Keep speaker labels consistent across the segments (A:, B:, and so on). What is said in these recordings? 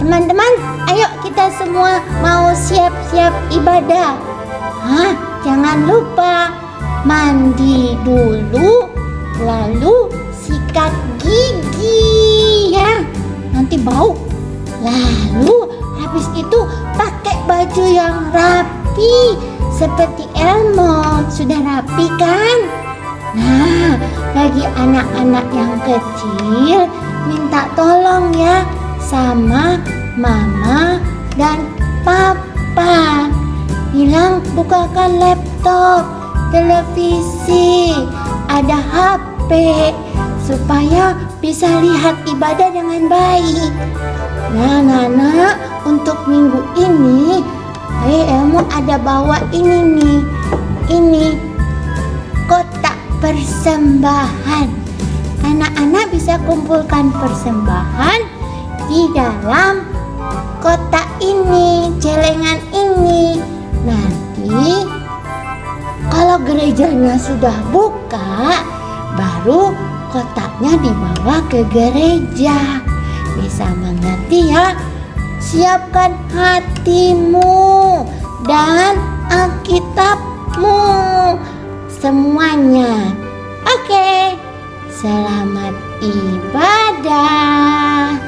A: Teman-teman, ayo kita semua mau siap-siap ibadah. Jangan lupa mandi dulu, lalu sikat gigi ya. Nanti bau. Lalu habis itu pakai baju yang rapi seperti Elmo. Sudah rapi kan? Nah, bagi anak-anak yang kecil minta tolong ya sama mama dan papa. Bilang bukakan laptop, televisi, ada HP supaya bisa lihat ibadah dengan baik. Nah, Nana, untuk minggu ini Elmo ada bawa ini nih. Ini kotak persembahan. Anak-anak bisa kumpulkan persembahan di dalam kotak ini, celengan ini. Nanti kalau gerejanya sudah buka, baru kotaknya dibawa ke gereja. Bisa mengerti ya? Siapkan hatimu dan Alkitabmu semuanya. Oke, selamat ibadah.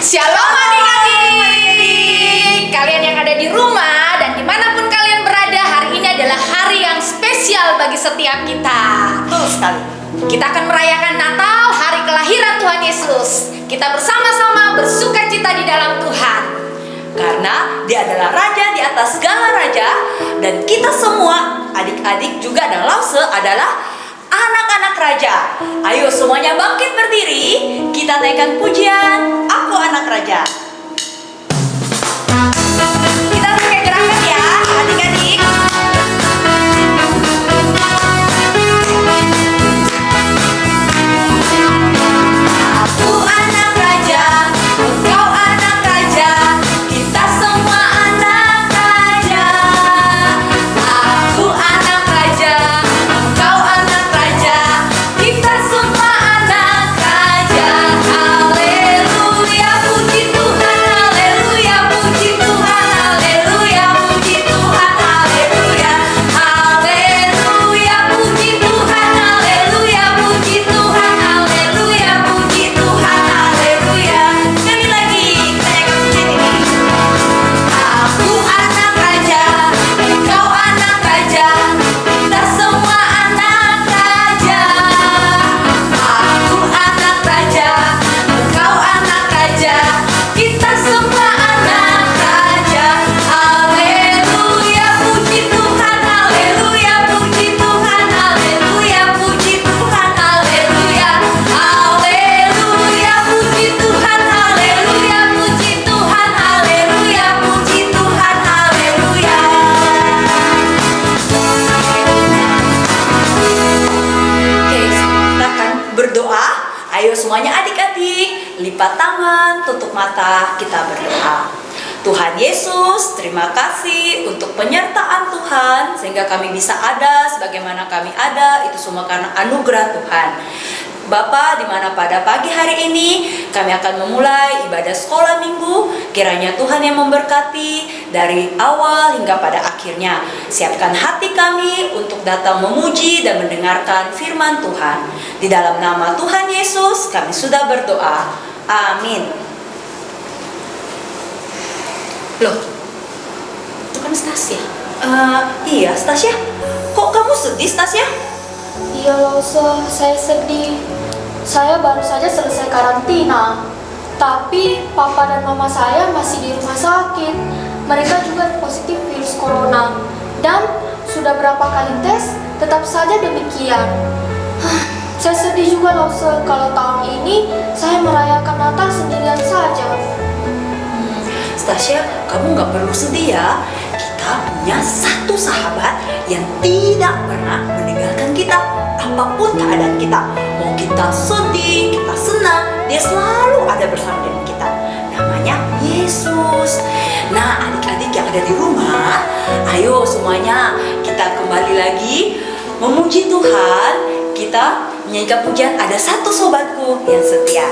B: Shalom adik-adik. Kalian yang ada di rumah dan dimanapun kalian berada, hari ini adalah hari yang spesial bagi setiap kita.
C: Betul sekali.
B: Kita akan merayakan Natal, hari kelahiran Tuhan Yesus. Kita bersama-sama bersuka cita di dalam Tuhan,
C: Karena Dia adalah Raja di atas segala raja. Dan kita semua, adik-adik juga dan Lause adalah anak-anak Raja. Ayo semuanya bangkit berdiri. Kita naikkan pujian Aku Anak Raja. Kita pakai gerakan ya adik-adik. Aku anak raja, engkau anak raja, kita semua anak raja. Aku anak raja, engkau anak raja, kita semua anak raja. Haleluya, puji Tuhan, haleluya, puji Tuhan, haleluya, puji Tuhan, haleluya. Haleluya, puji Tuhan, haleluya, puji Tuhan, haleluya, puji Tuhan, haleluya. Sekali lagi, kita nyanyikan pujian ini. Aku anak raja, engkau anak raja, kita semua anak raja. Aku anak raja, engkau anak raja, kita semua anak raja. Haleluya, puji Tuhan, haleluya, puji Tuhan, haleluya, puji Tuhan, haleluya. Haleluya, puji Tuhan, haleluya, puji Tuhan, haleluya, puji Tuhan, haleluya. Oke, kita akan berdoa. Ayo semuanya adik-adik, lipat tangan, tutup mata, kita berdoa. Tuhan Yesus, terima kasih untuk penyertaan Tuhan sehingga kami bisa ada sebagaimana kami ada. Itu semua karena anugerah Tuhan. Bapa, di mana pada pagi hari ini kami akan memulai ibadah sekolah minggu, kiranya Tuhan yang memberkati dari awal hingga pada akhirnya. Siapkan hati kami untuk datang memuji dan mendengarkan firman Tuhan. Di dalam nama Tuhan Yesus kami sudah berdoa. Amin. Loh, itu kan Stasia. Iya Stasia. Kok kamu sedih Stasia?
D: Iya Lause, saya sedih. Saya baru saja selesai karantina. Tapi papa dan mama saya masih di rumah sakit. Mereka juga positif virus corona. Dan sudah berapa kali tes, tetap saja demikian. Saya sedih juga Lause, kalau tahun ini saya merayakan Natal sendirian saja.
C: Stasia, kamu nggak perlu sedih ya. Kita punya satu sahabat yang tidak pernah meninggalkan kita apapun keadaan kita. Mau kita sedih, kita senang, dia selalu ada bersama dengan kita. Namanya Yesus. Nah, adik-adik yang ada di rumah, ayo semuanya kita kembali lagi memuji Tuhan. Kita menyanyikan pujian Ada Satu Sobatku Yang Setia.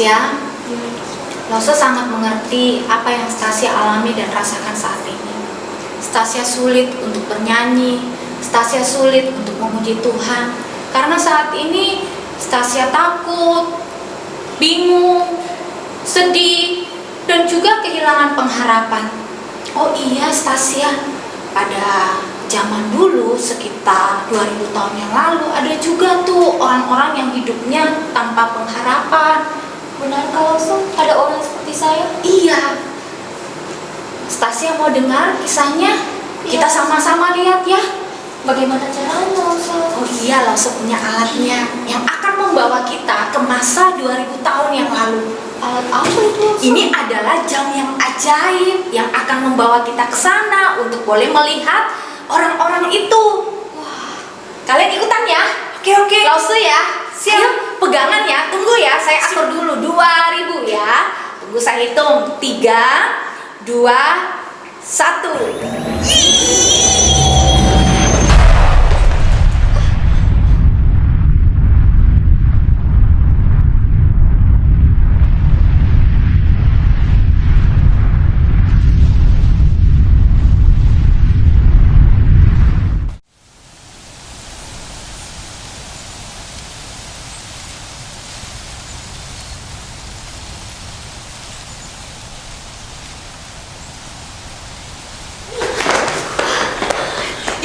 B: Stasia, Lose sangat mengerti apa yang Stasia alami dan rasakan saat ini. Stasia sulit untuk bernyanyi, Stasia sulit untuk memuji Tuhan, karena saat ini Stasia takut, bingung, sedih, dan juga kehilangan pengharapan. Oh iya Stasia, pada zaman dulu sekitar 2000 tahun yang lalu ada juga tuh orang-orang yang hidupnya tanpa pengharapan.
D: Benar kalau ada orang seperti saya?
B: Iya. Stasia mau dengar kisahnya? Kita sama-sama lihat ya.
D: Bagaimana caranya, Ustaz?
B: Oh iya, Lose punya alatnya yang akan membawa kita ke masa 2000 tahun yang lalu.
D: Alat apa itu, Ustaz?
B: Ini adalah jam yang ajaib yang akan membawa kita ke sana untuk boleh melihat orang-orang itu. Wah, kalian ikutan ya?
C: Oke.
B: Lause ya?
C: Siap.
B: Ayo, pegangan ya. Tunggu ya, saya atur dulu 2000 ya. Tunggu saya hitung. 3, 2, 1.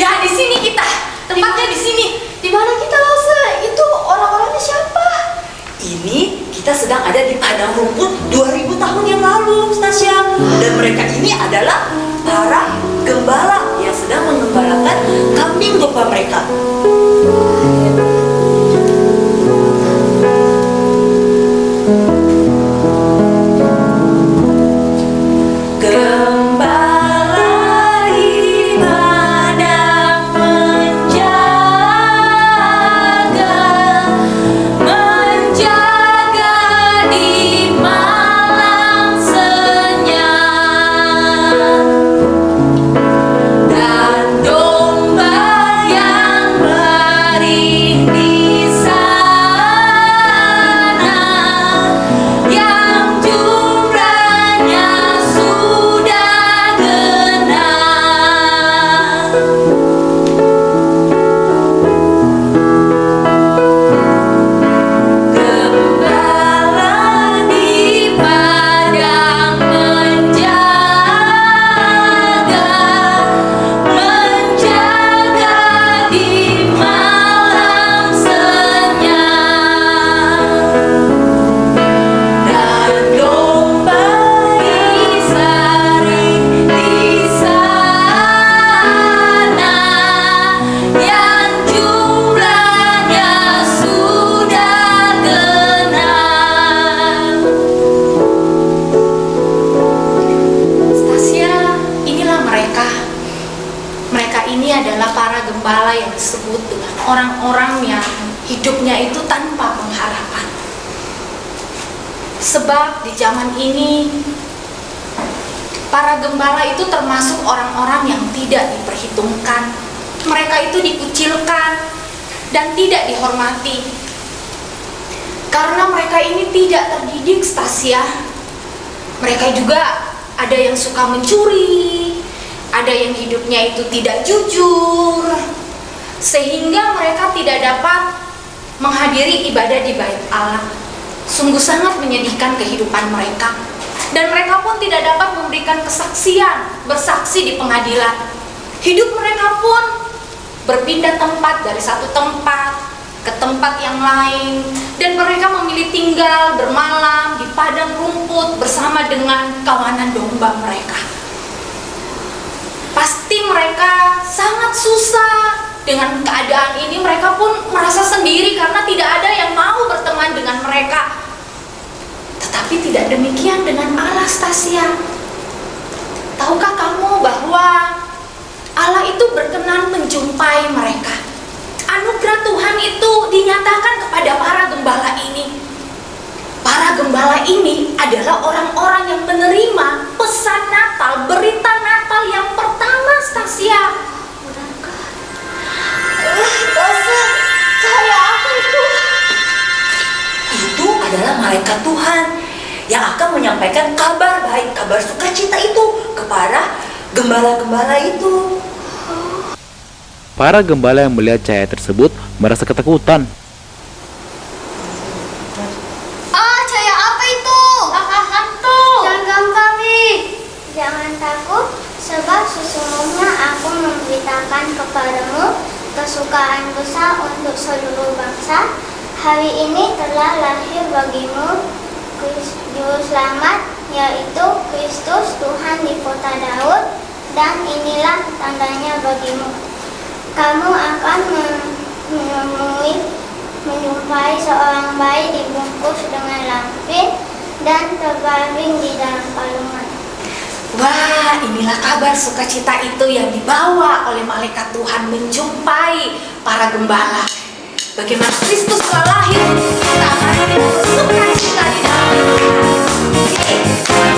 B: Ya, di sini kita. Tempatnya di sini.
D: Di mana kita, Lause? Itu orang-orangnya siapa?
C: Ini kita sedang ada di padang rumput 2000 tahun yang lalu, Stasia. Dan mereka ini adalah para gembala yang sedang mengembalakan kambing domba mereka. Gembala di padang menjaga di malam senyap, dan domba yang baring di sana yang jumlahnya sudah genap. Gembala di padang menjaga di malam senyap, dan domba disaring di sana yang jumlahnya sudah genap. Stasia, inilah mereka. Mereka ini adalah para gembala yang disebut dengan orang-orang yang hidupnya itu tanpa pengharapan. Sebab di zaman ini para gembala itu termasuk orang-orang yang tidak diperhitungkan. Mereka itu dikucilkan dan tidak dihormati. Karena mereka ini tidak terdidik, Stasia. Mereka juga ada yang suka mencuri, ada yang hidupnya itu tidak jujur, sehingga mereka tidak dapat menghadiri ibadah di bait Allah. Sungguh sangat menyedihkan kehidupan mereka. Dan mereka pun tidak dapat memberikan kesaksian, bersaksi di pengadilan. Hidup mereka pun berpindah tempat dari satu tempat ke tempat yang lain, dan mereka memilih tinggal bermalam di padang rumput bersama dengan kawanan domba mereka. Pasti mereka sangat susah dengan keadaan ini. Mereka pun merasa sendiri karena tidak ada yang mau berteman dengan mereka. Tetapi tidak demikian dengan Allah, Stasia. Tahukah kamu bahwa Allah itu berkenan menjumpai mereka? Anugerah Tuhan itu dinyatakan kepada para gembala ini. Para gembala ini adalah orang-orang yang menerima pesan Natal, berita Natal yang pertama, Stasia.
D: Benarkah? Lause, cahaya apa itu?
C: Itu adalah malaikat Tuhan yang akan menyampaikan kabar baik, kabar sukacita itu kepada gembala-gembala itu.
E: Para gembala yang melihat cahaya tersebut merasa ketakutan.
D: Cahaya apa itu? Hantu.
A: Jangan ganggu kami. Jangan takut, sebab sesungguhnya aku memberitakan kepadamu kesukaan besar untuk seluruh bangsa. Hari ini telah lahir bagimu Juru Selamat, yaitu Kristus Tuhan di kota Daud, dan inilah tandanya bagimu. Kamu akan menjumpai seorang bayi dibungkus dengan lampin dan terbaring di dalam palungan.
B: Wah, inilah kabar sukacita itu yang dibawa oleh malaikat Tuhan menjumpai para gembala. Bagaimana Kristus telah lahir untuk kita, mari kita bersukacita di dalam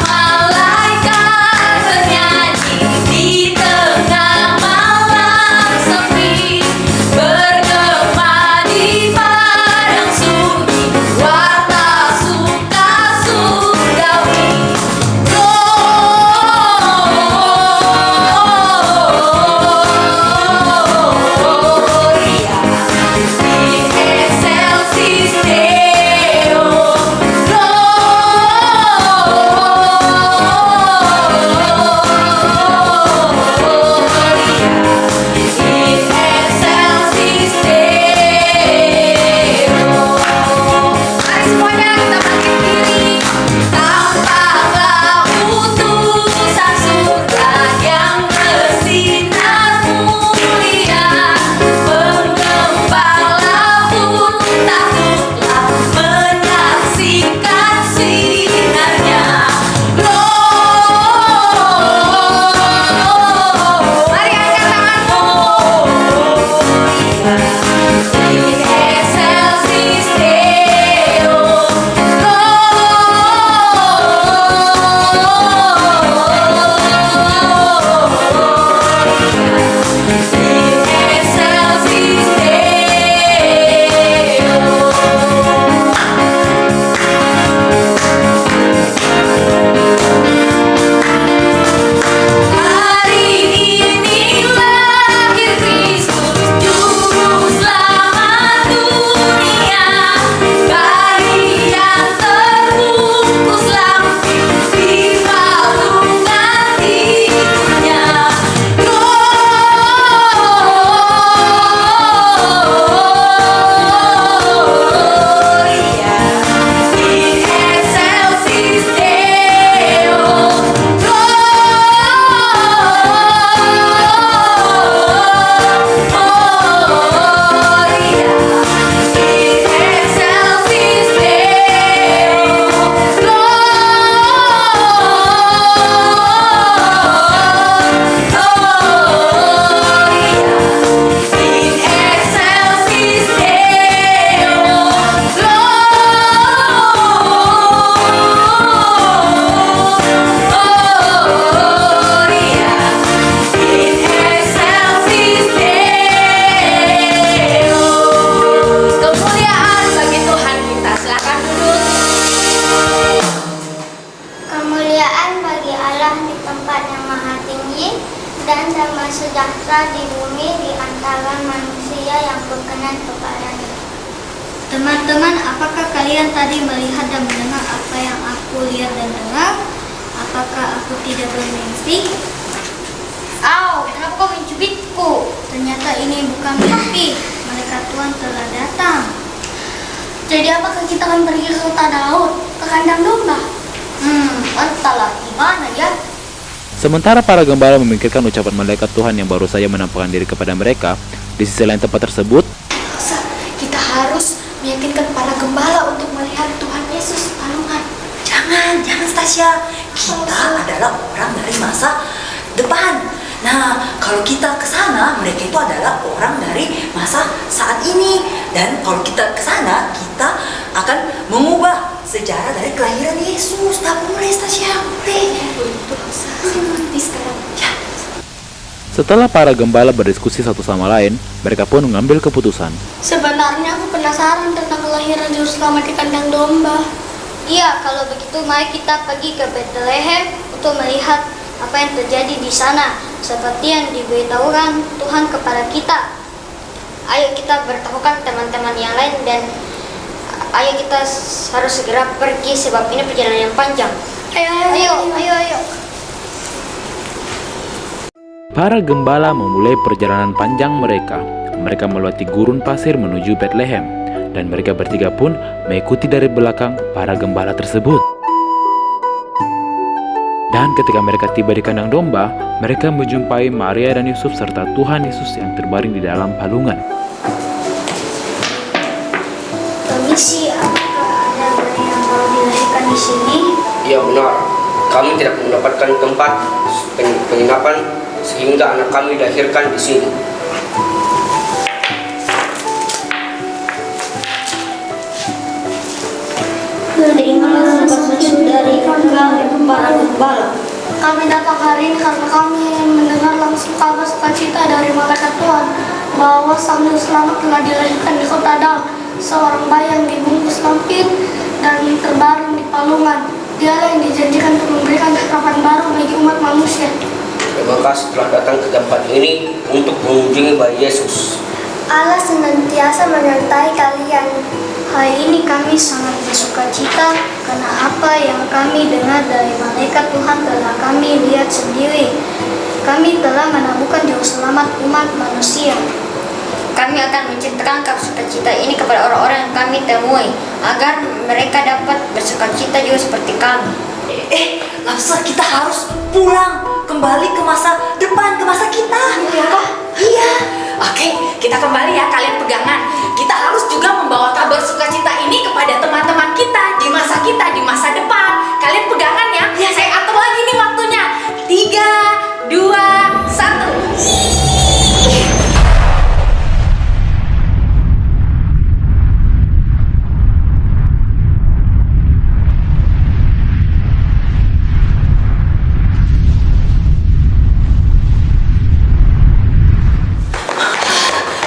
B: para malaikat bernyanyi di tengah malam sepi, bergema di padang sunyi, warta suka surgawi. Gloria in excelsis Deo. Mari semuanya kita bangkit diri. Tampaklah utusan surga yang bersinar mulia. Penggembala pun takutlah menyaksikan sinarnya. Mari angkat tanganmu. In excelsis Deo. In excelsis Hari ini lahir Kristus, Juru Selamat dunia. Bayi yang terbungkus lampin di palungan tidurnya. Gloria in excelsis Deo. Gloria in excelsis Deo. Gloria in excelsis Deo. Gloria in excelsis Deo. Kemuliaan bagi Tuhan kita. Silakan duduk.
A: Kemuliaan bagi Allah di tempat yang maha tinggi, dan damai sejahtera di bumi di antara manusia yang berkenan kepadanya.
D: Teman-teman, apakah kalian tadi melihat dan mendengar apa yang aku lihat dan dengar? Apakah aku tidak bermimpi? Kenapa kau mencubitku? Ternyata ini bukan mimpi. Malaikat Tuhan telah datang. Jadi apakah kita akan pergi ke kota Daud, ke kandang domba? Entahlah, gimana ya?
E: Sementara para gembala memikirkan ucapan malaikat Tuhan yang baru saja menampakkan diri kepada mereka, di sisi lain tempat tersebut,
B: Kita harus meyakinkan para gembala untuk melihat Tuhan Yesus palungan.
C: Jangan Stasia. Kita adalah orang dari masa depan. Nah, kalau kita ke sana, mereka itu adalah orang dari masa saat ini. Dan kalau kita ke sana, kita akan mengubah sejarah dari kelahiran Yesus. Nah, boleh Stasia, boleh.
B: Saya mengerti sekarang.
C: Ya.
E: Setelah para gembala berdiskusi satu sama lain, mereka pun mengambil keputusan.
D: Sebenarnya aku penasaran tentang kelahiran Juru Selamat di kandang domba.
A: Iya, kalau begitu mari kita pergi ke Bethlehem untuk melihat apa yang terjadi di sana, seperti yang diberitahukan Tuhan kepada kita. Ayo kita beritahukan teman-teman yang lain dan ayo kita harus segera pergi sebab ini perjalanan yang panjang. Ayo.
E: Para gembala memulai perjalanan panjang mereka. Mereka melewati gurun pasir menuju Bethlehem, dan mereka bertiga pun mengikuti dari belakang para gembala tersebut. Dan ketika mereka tiba di kandang domba, mereka menjumpai Maria dan Yusuf serta Tuhan Yesus yang terbaring di dalam palungan.
A: Permisi, apakah ada bayi yang baru dilahirkan di sini?
F: Iya benar, kami tidak mendapatkan tempat penginapan sehingga anak kami dilahirkan di sini.
A: Terimalah maksud dari para gembala.
D: Kami datang hari ini karena kami ingin mendengar langsung kabar sukacita dari malaikat Tuhan bahwa Sang Juru Selamat telah dilahirkan di kota Daud, seorang bayi yang dibungkus lampin dan terbaring di palungan. Dialah yang dijanjikan untuk memberikan harapan baru bagi umat manusia.
F: Terima kasih telah datang ke tempat ini untuk mengunjungi bayi Yesus.
A: Allah senantiasa menyertai kalian. Hari ini kami sangat bersukacita karena apa yang kami dengar dari malaikat Tuhan telah kami lihat sendiri. Kami telah menemukan Juru Selamat umat manusia. Kami akan menceritakan kabar sukacita ini kepada orang-orang yang kami temui agar mereka dapat bersukacita juga seperti kami.
C: Lapsa, kita harus pulang kembali ke masa depan, ke masa kita.
B: Iya kah?
C: Iya.
B: Oke, kita kembali ya, kalian pegangan. Kita harus juga membawa kabar sukacita ini kepada teman-teman kita, di masa depan. Kalian pegangan ya. Saya atur lagi nih waktunya. 3, 2, 1.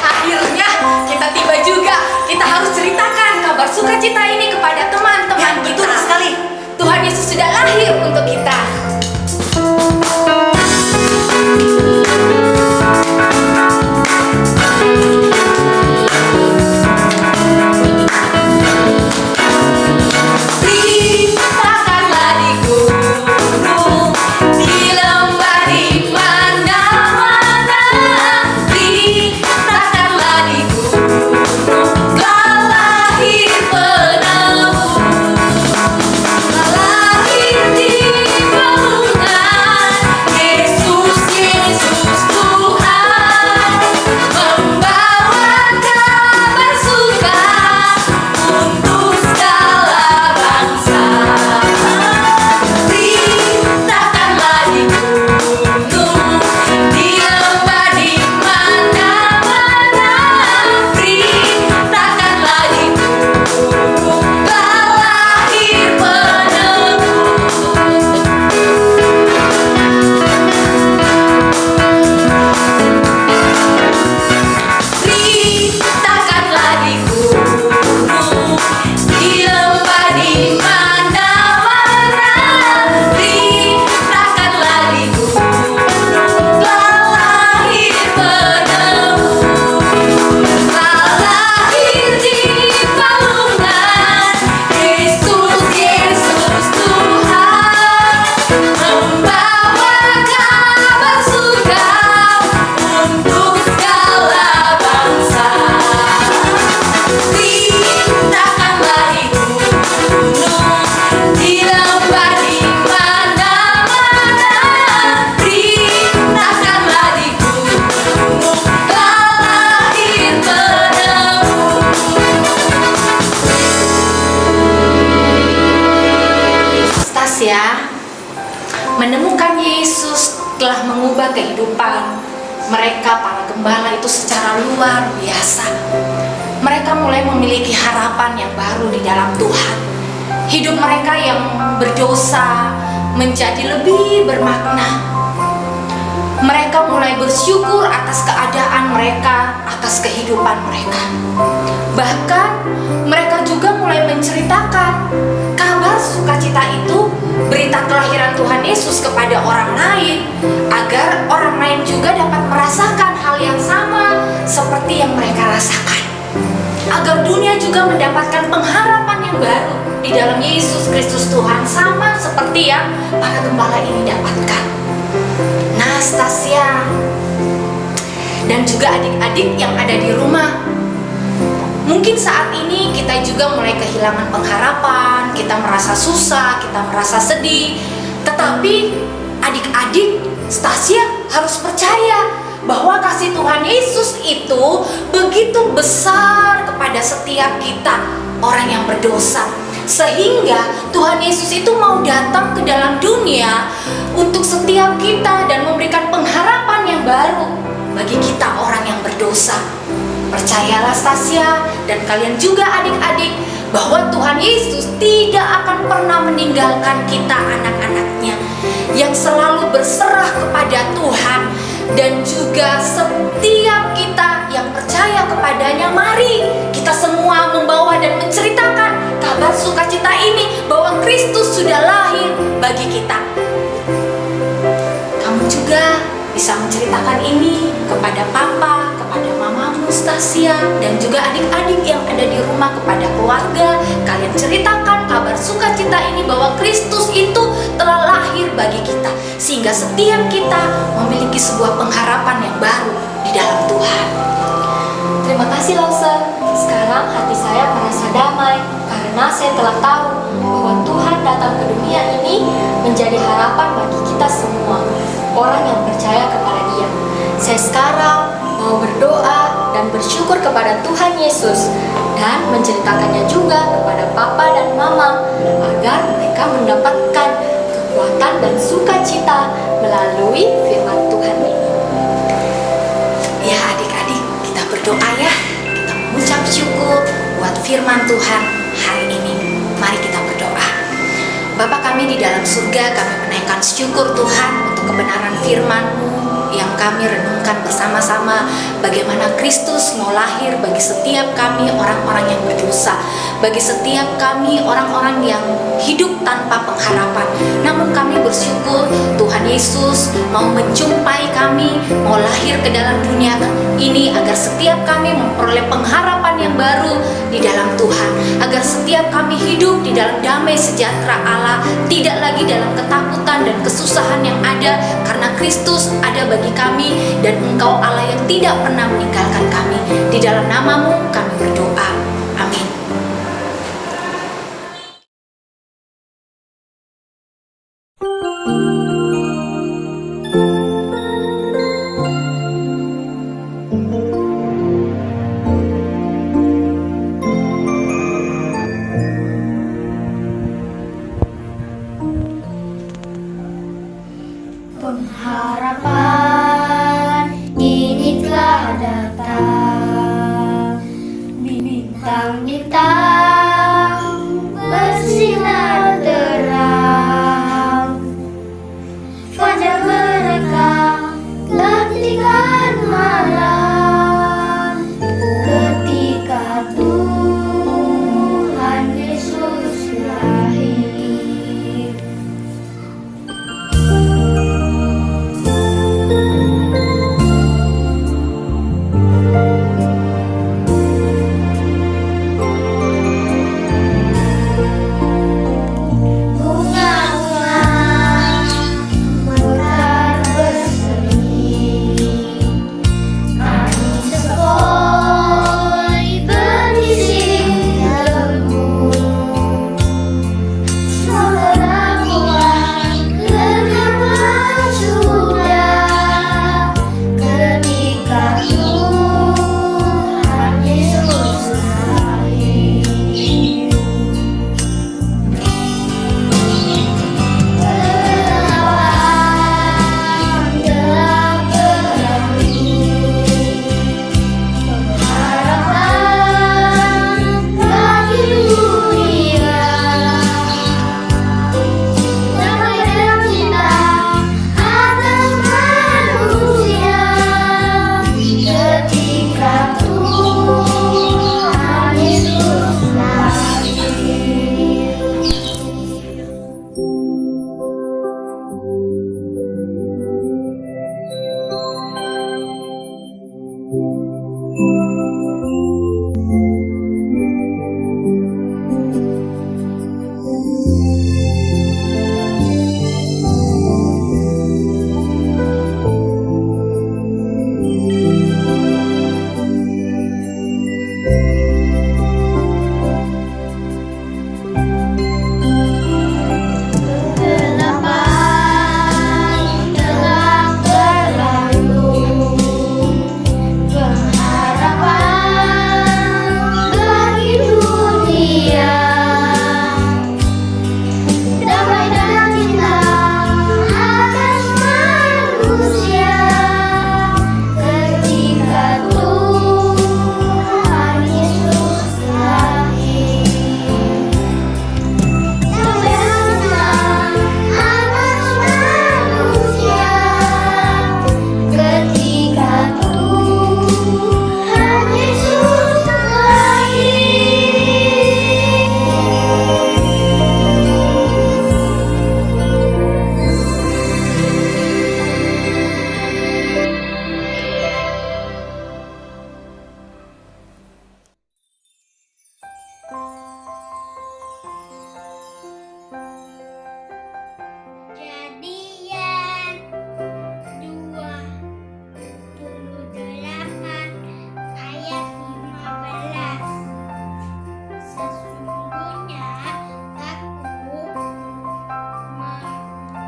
B: Akhirnya kita tiba juga. Kita harus ceritakan kabar sukacita ini kepada teman-teman kita.
C: Betul sekali.
B: Tuhan Yesus sudah lahir untuk kita. Beritakanlah di gunung, di lembah, di mana-mana. Beritakanlah di gunung, telah lahir penebus. Telah lahir di palungan, Yesus, Yesus Tuhan. Membawa kabar suka untuk segala bangsa. Beritakanlah di gunung, di lembah, di mana-mana. Beritakanlah di gunung, telah lahir penebus. Beritakanlah di gunung, di lembah, di mana-mana. Beritakanlah di gunung, telah lahir penebus. Telah lahir di palungan, Yesus, Yesus Tuhan. Membawa kabar suka untuk segala bangsa. Beritakanlah di gunung, di lembah, di mana-mana. Beritakanlah di gunung, telah lahir penebus. Stasia, menemukan Yesus telah mengubah kehidupan mereka para gembala itu secara luar biasa. Mereka mulai memiliki harapan yang baru di dalam Tuhan. Hidup mereka yang berdosa menjadi lebih bermakna. Mereka mulai bersyukur atas keadaan mereka, atas kehidupan mereka. Bahkan mereka juga mulai menceritakan kabar sukacita itu, berita kelahiran Tuhan Yesus kepada orang lain, agar orang lain juga dapat merasakan hal yang sama seperti yang mereka rasakan. Agar dunia juga mendapatkan pengharapan yang baru di dalam Yesus Kristus Tuhan, sama seperti yang para gembala ini dapatkan. Nah, Stasia dan juga adik-adik yang ada di rumah, mungkin saat ini kita juga mulai kehilangan pengharapan, kita merasa susah, kita merasa sedih. Tetapi adik-adik, Stasia harus percaya bahwa kasih Tuhan Yesus itu begitu besar kepada setiap kita, orang yang berdosa. Sehingga Tuhan Yesus itu mau datang ke dalam dunia untuk setiap kita dan memberikan pengharapan yang baru bagi kita orang yang berdosa. Percayalah Stasia dan kalian juga adik-adik, bahwa Tuhan Yesus tidak akan pernah meninggalkan kita anak-anaknya yang selalu berserah kepada Tuhan. Dan juga setiap kita yang percaya kepadanya, mari kita semua membawa dan menceritakan kabar sukacita ini, bahwa Kristus sudah lahir bagi kita. Kamu juga bisa menceritakan ini kepada papa, kepada mamamu Stasia, dan juga adik-adik yang ada di rumah, kepada keluarga. Kalian ceritakan kabar sukacita ini, bahwa Kristus itu telah lahir bagi kita, sehingga setiap kita memiliki sebuah pengharapan yang baru di dalam Tuhan.
D: Terima kasih Lause. Sekarang hati saya merasa damai karena saya telah tahu bahwa Tuhan datang ke dunia ini menjadi harapan bagi kita semua, orang yang percaya kepada Dia. Saya sekarang mau berdoa dan bersyukur kepada Tuhan Yesus dan menceritakannya juga kepada papa dan mama agar mereka mendapatkan kekuatan dan sukacita melalui firman Tuhan ini.
B: Ya adik-adik, kita berdoa ya. Kita mengucap syukur buat firman Tuhan hari ini. Mari kita berdoa. Bapa kami di dalam surga, kami menaikkan syukur Tuhan untuk kebenaran firman-Mu yang kami renungkan bersama-sama, bagaimana Kristus mau lahir bagi setiap kami orang-orang yang berdosa, bagi setiap kami orang-orang yang hidup tanpa pengharapan. Namun kami bersyukur Tuhan Yesus mau menjumpai kami, mau lahir ke dalam dunia ini agar setiap kami memperoleh pengharapan yang baru di dalam Tuhan, agar setiap kami hidup di dalam damai sejahtera Allah, tidak lagi dalam ketakutan dan kesusahan yang ada, karena Kristus ada bagi kami dan Engkau Allah yang tidak pernah meninggalkan kami. Di dalam nama-Mu kami berdoa. Amin.
A: Pengharapan ini telah datang, bintang-bintang bersinar terang, fajar mereka gantikan malam, ketika Tuhan Yesus lahir.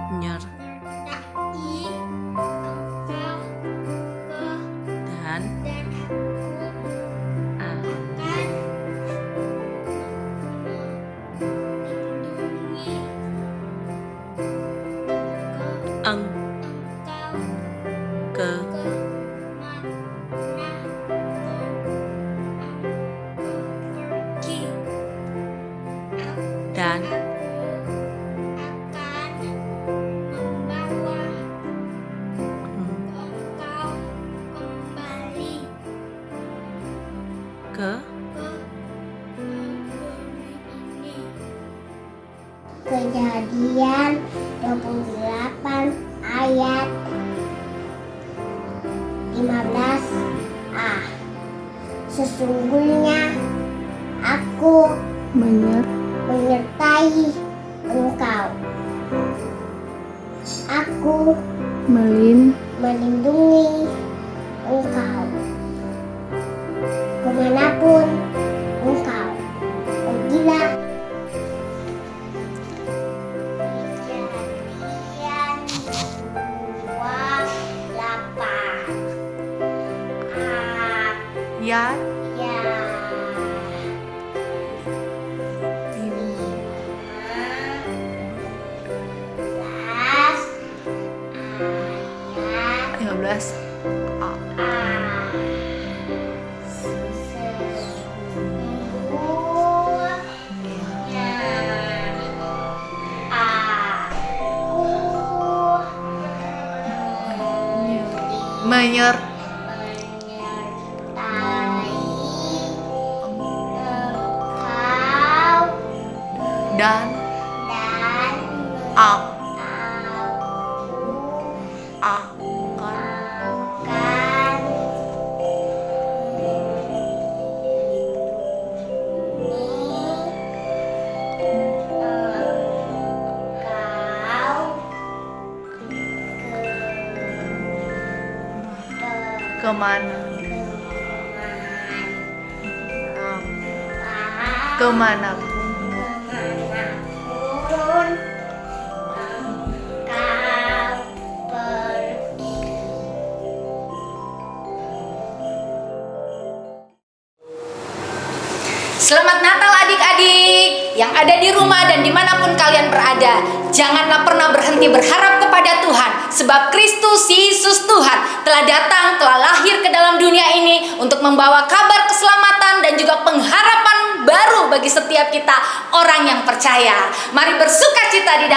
A: menyertai engkau
G: dan
A: dan aku akan melindungi engkau
G: ke
A: pergi.
G: dan
A: Akan membawa engkau kembali
G: ke
A: ke negeri ini.
H: Kejadian 28 ayat 15a. Sesungguhnya aku menyertai engkau. Aku melindungi engkau kemanapun engkau pergilah. Kejadian 28
G: ya
H: ayat
G: 15 dan aku akan kemanapun
B: Selamat Natal adik-adik yang ada di rumah dan dimanapun kalian berada. Janganlah pernah berhenti berharap kepada Tuhan, sebab Kristus Yesus Tuhan telah datang, telah lahir ke dalam dunia ini untuk membawa kabar keselamatan dan juga pengharapan baru bagi setiap kita orang yang percaya. Mari bersuka cita di dalam